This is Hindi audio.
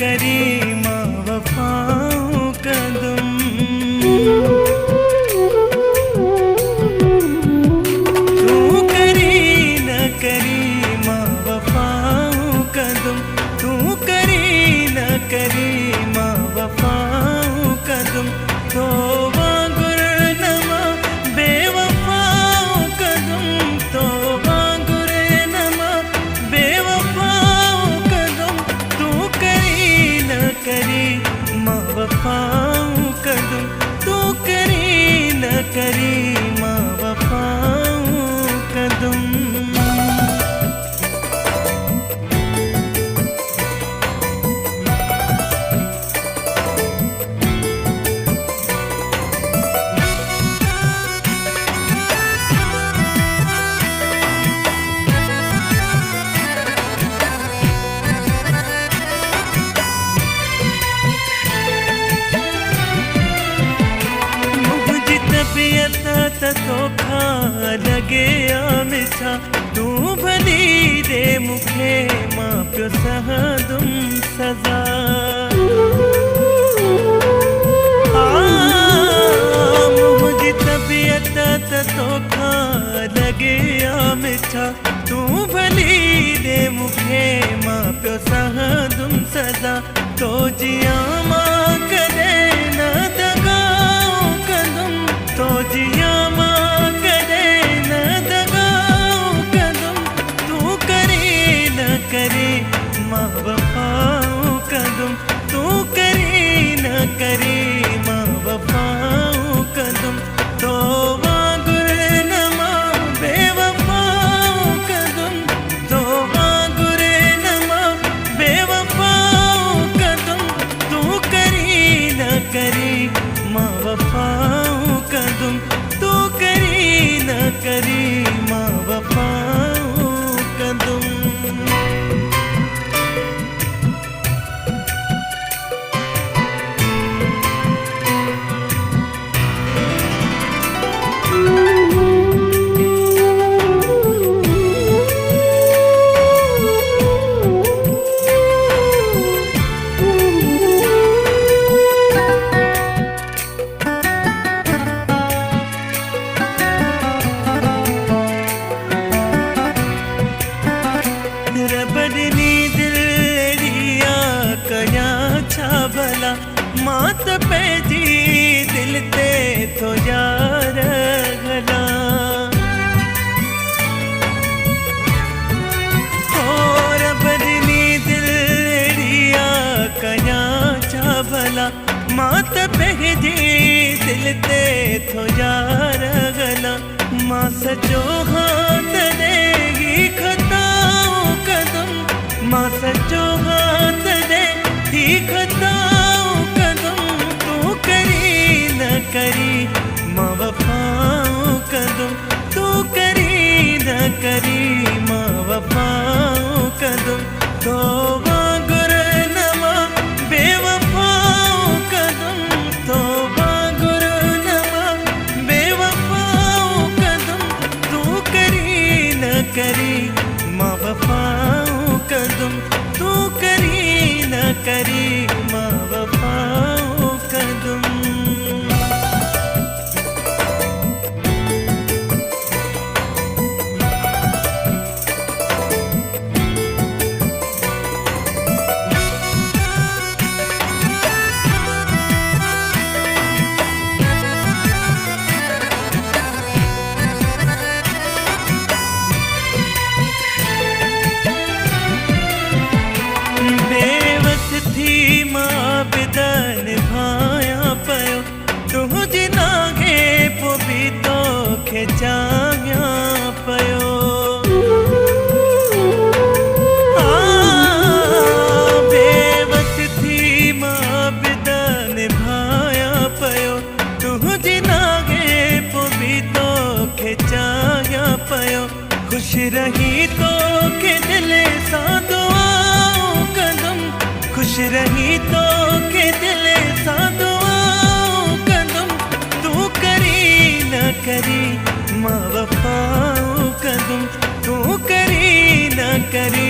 करी माँ वफाओं कदम। तू करी न करी माँ वफाओं कदम। तू करी न करी माँ वफाओं कदम। तो वफाओं कदम तू करी न करी माँ वफाओं कदम। धोखा लगे मिठा तू भली दे मुखे माँ प्यो सहदुम सजा। मुझी तबीयत धोखा लगे मिठा तू भली दे मुखे माँ प्यो सहदुम सजा। तो जिया माँ करे न दगाओ कदम। तो जिया करे माँ वफाओं कदम। तू करी न करी माँ वफाओं कदम। तो वागुर न माँ बेवफाओं कदम। तो वागुर न माँ बेवफाओं कदम। तू करी न करी माँ वफाओं कदम। तू करी न करी माँ वफाओं कदम। भला मात पैजी दिल ते तो यार गला। और बदनी दिलिया कया छा भला मात पैजी दिल ते तो यार गला। मां सचो हाथ देगी खताओं कदम। मां सचो हाथ दे खताओं कदम। तू करी न करी माँ वफाओं कदम। तू करी न करी माँ वफाओं कदम। तो वागुर न माँ बेवफाओं कदम। तो वागुर न माँ बेवफाओं कदम। तू करी न करी माँ वफाओं कदम। तू करी न करी माँ वफाओं कदम। बिदन भाया पयो तुझे नागे पो भी तो खेचाया पयो। बेवस थी माँ बिदन भाया पयो तुझे नागे पो भी तो खेचाया पयो। खुश रही तो के दिल सा दुआओं कदम। खुश रही तो के दिल सा दुआओं कदम। तू करी न करी माँ वफाओं कदम। तू करी न करी